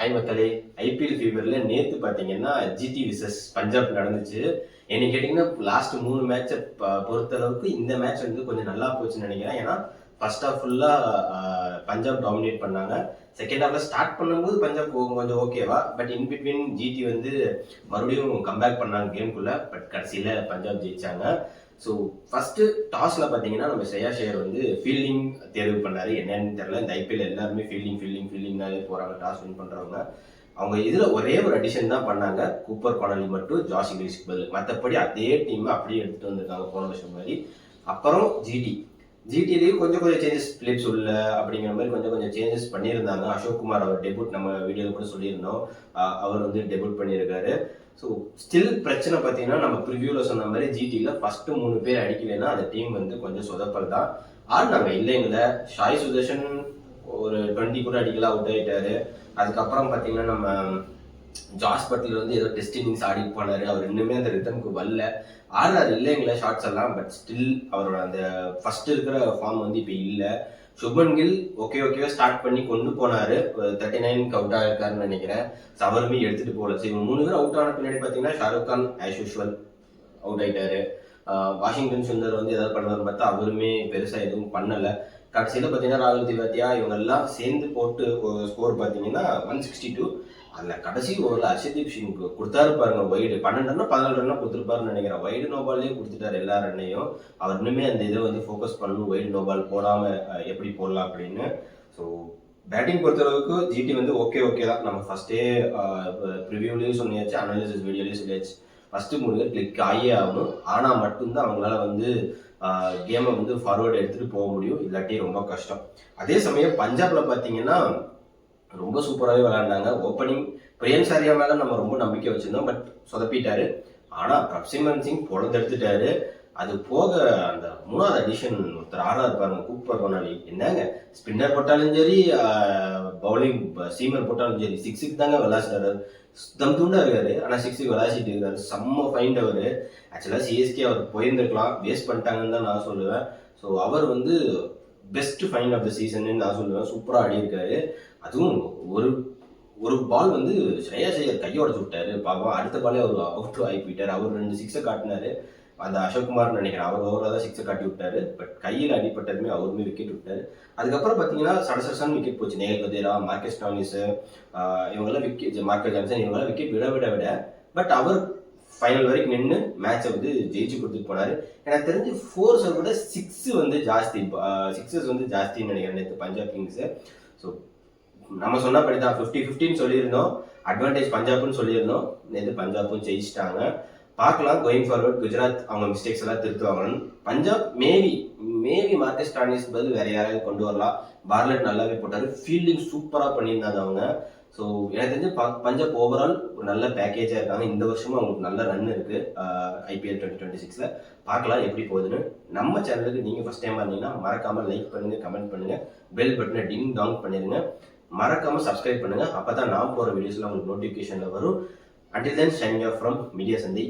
Hi மக்களே, IPL ஃபீவர்ல நேத்து பாத்தீங்கன்னா ஜிடி விசஸ் பஞ்சாப் நடந்துச்சு. என்ன கேட்டீங்கன்னா லாஸ்ட் 3 மேட்சை பொறுத்த அளவுக்கு இந்த மேட்ச் வந்து கொஞ்சம் நல்லா போச்சுன்னு நினைக்கிறேன். ஏன்னா ஃபர்ஸ்ட் ஹாஃப் ஃபுல்லா பஞ்சாப் டாமினேட் பண்ணாங்க. செகண்ட் ஹாஃப்ல ஸ்டார்ட் பண்ணும்போது பஞ்சாப் கொஞ்சம் ஓகேவா, பட் இன் பிட்வீன் ஜிடி வந்து மறுபடியும் கம்பேக் பண்ணாங்க கேம்குள்ள. பட் கடைசியில பஞ்சாப் ஜெயிச்சாங்க. ஸோ ஃபர்ஸ்ட் டாஸ்ல பாத்தீங்கன்னா நம்ம ஸ்ரேயாஸ் ஐயர் வந்து ஃபீல்டிங் தேர்வு பண்ணாரு. என்னன்னு தெரியல, இந்த ஐபிஎல் எல்லாருமே ஃபீல்டிங்னாலே போறாங்க டாஸ் வின் பண்றவங்க. அவங்க இதுல ஒரே ஒரு அடிஷன் தான் பண்ணாங்க, கூப்பர் கானலி மட்டும் ஜாஸ் இங்கிலீஷ்க்கு பதில். மற்றபடி அதே டீம் அப்படியே எடுத்துட்டு வந்திருக்காங்க போன வருஷம் மாதிரி. அப்புறம் ஜிடிலையும் கொஞ்சம் சேஞ்சஸ், பிலிப்ஸ் உள்ள அப்படிங்கிற மாதிரி கொஞ்சம் சேஞ்சஸ் பண்ணியிருந்தாங்க. அசோக் குமார் அவர் டெபுட் நம்ம வீடியோவில் கூட சொல்லியிருந்தோம், அவர் வந்து டெபுட் பண்ணியிருக்காரு. ஸோ ஸ்டில் பிரச்சனை பார்த்தீங்கன்னா நம்ம ப்ரிவியூவில் சொன்ன மாதிரி ஜிடியில் ஃபர்ஸ்ட் 3 பேர் அடிக்கலைன்னா அந்த டீம் வந்து கொஞ்சம் சொதப்பல் தான். ஆடினாங்க இல்லைங்கள. ஷாய் சுதர்ஷன் ஒரு 20 கூட அடிக்கல, அவுட் ஆகிட்டாரு. அதுக்கப்புறம் பார்த்தீங்கன்னா நம்ம ஜாஸ் பட்லர் வந்து ஏதோ டெஸ்ட் இன்னிங்ஸ் ஆடி போனாரு, அவர் இன்னுமே அந்த ரிதம்க்கு வரல. ஆடுறாரு இல்லைங்களா ஷார்ட்ஸ் எல்லாம், பட் ஸ்டில் அவரோட அந்த ஃபர்ஸ்ட் இருக்கிற ஃபார்ம் வந்து இப்போ இல்லை. சுப்மன் கில் ஓகேவா ஸ்டார்ட் பண்ணி கொண்டு போனாரு, 39க்கு அவுட் ஆகிருக்காருன்னு நினைக்கிறேன். அவருமே எடுத்துட்டு போகல. சரி, 3 பேர் அவுட் ஆன பின்னாடி பார்த்தீங்கன்னா Shahrukh Khan as usual out ஆயிட்டாரு. வாஷிங்டன் சுந்தர் வந்து ஏதாவது பண்ணுவார்னு பார்த்தா அவருமே பெருசாக எதுவும் பண்ணலை. கடைசியில் பார்த்தீங்கன்னா ராகுல் திவாத்தியா இவங்க எல்லாம் சேர்ந்து போட்டு ஸ்கோர் பார்த்தீங்கன்னா 162. அதில் கடைசி ஓவரில் ஹர்ஷதீப் சிங்க்கு கொடுத்தாரு பாருங்க வைடு, 12 ரன்னா 14 ரன்னா கொடுத்துருப்பாருன்னு நினைக்கிறேன். வைடு நோபால்லேயே கொடுத்துட்டாரு எல்லா ரன்னையும். அவர் இன்னுமே அந்த இதை வந்து ஃபோக்கஸ் பண்ணணும், வைடு நோபால் போடாமல் எப்படி போடலாம் அப்படின்னு. ஸோ பேட்டிங் பொறுத்தளவுக்கு ஜிடி வந்து ஓகே தான். நம்ம ஃபர்ஸ்டே ப்ரிவியூலையும் சொல்லியாச்சு, அனாலிசிஸ் வீடியோலையும் சொல்லியாச்சு, ஃபர்ஸ்ட் 3 பேர் கிளிக் ஆகியே ஆகணும். ஆனால் மட்டும்தான் அவங்களால வந்து கேமை வந்து ஃபார்வர்டு எடுத்துகிட்டு போக முடியும், இல்லாட்டி ரொம்ப கஷ்டம். அதே சமயம் பஞ்சாப்ல பார்த்தீங்கன்னா ரொம்ப சூப்பராகவே விளையாண்டாங்க. ஓப்பனிங் பிரியன் சாரியா மேலே நம்ம ரொம்ப நம்பிக்கை வச்சிருந்தோம், பட் சொதப்பிட்டாரு. ஆனால் பிரப்சிமரன் சிங் பொழுதெடுத்துட்டாரு. அது போக அந்த 3வது அடிஷன் ஒருத்தர் ஆறாரு பாருங்க, கூப்பர் கானலி. என்னங்க ஸ்பின்னர் போட்டாலும் சரி, பவுலிங் சீமர் போட்டாலும் சரி, 6க்கு தாங்க விளாசிட்டாரு. தம் துண்டா இருக்காரு, ஆனால் 6க்கு விளாசிட்டு இருக்காரு. செம்ம ஃபைண்ட் அவரு. ஆக்சுவலாக சிஎஸ்கே அவர் போயிருந்துருக்கலாம், வேஸ்ட் பண்ணிட்டாங்கன்னு தான் நான் சொல்லுவேன். ஸோ அவர் வந்து பெஸ்ட் ஃபைண்ட் ஆஃப் த சீசன்னு நான் சொல்லுவேன். சூப்பராக ஆடி இருக்காரு. அதுவும் ஒரு பால் வந்து ஸ்ரேயாஸ் ஐயர் கையை உடச்சு விட்டாரு பாவம். அடுத்த பாலே அவர் அவுட் ஆகி போயிட்டார். அவர் 2 6 காட்டினாரு. அந்த அசோக் குமார் நினைக்கிறேன், அவர் ஓவராக தான் 6 காட்டி விட்டாரு. பட் கையில் அடிப்பட்டதுமே அவருமே விக்கெட் விட்டாரு. அதுக்கப்புறம் பார்த்தீங்கன்னா சடசரசான விக்கெட் போச்சு. நேயல் கதேரா, மார்க்கஸ் ஸ்டானிஸ், இவங்கெல்லாம் விக்கெட், மார்க்கஸ் ஜான்சன் இவங்கெல்லாம் விக்கெட் விட பட் அவர் ஃபைனல் வரைக்கும் நின்று மேட்சை வந்து ஜெயிச்சு கொடுத்துட்டு போனாரு. எனக்கு தெரிஞ்சு 4 விட 6 வந்து ஜாஸ்தி, 6 வந்து ஜாஸ்தின்னு நினைக்கிறேன் நேற்று பஞ்சாப் கிங்ஸு. ஸோ நம்ம சொன்னபடி தான் 50-50 சொல்லியிருந்தோம், அட்வான்டேஜ் பஞ்சாப்னு சொல்லியிருந்தோம். நேற்று பஞ்சாப்பும் ஜெயிச்சிட்டாங்க. பார்க்கலாம் கோயிங் ஃபார்வர்ட் குஜராத் அவங்க மிஸ்டேக்ஸ் எல்லாம் திருத்துவாங்கன்னு. பஞ்சாப் மேபி மார்க்கஸ் ஸ்டானிஸ் பதில் வேற யாராவது கொண்டு வரலாம். பார்லெட் நல்லாவே போட்டாரு, ஃபீல்டிங் சூப்பராக பண்ணியிருந்தாங்க அவங்க. ஸோ எனக்கு தெரிஞ்சு பஞ்சாப் ஓவரால் ஒரு நல்ல பேக்கேஜாக இருக்காங்க. இந்த வருஷமும் அவங்களுக்கு நல்ல ரன் இருக்கு ஐபிஎல் 2026ல. பார்க்கலாம் எப்படி போகுதுன்னு. நம்ம சேனலுக்கு நீங்கள் ஃபர்ஸ்ட் டைம் இருந்தீங்கன்னா மறக்காமல் லைக் பண்ணுங்க, கமெண்ட் பண்ணுங்க, பெல் பட்டனை டிங் டாங் பண்ணிடுங்க. மறக்காமல் சப்ஸ்கிரைப் பண்ணுங்க, அப்போ தான் நான் போகிற வீடியோஸ்லாம் உங்களுக்கு நோட்டிஃபிகேஷனில் வரும். Until then, signing off from Media Sandhi.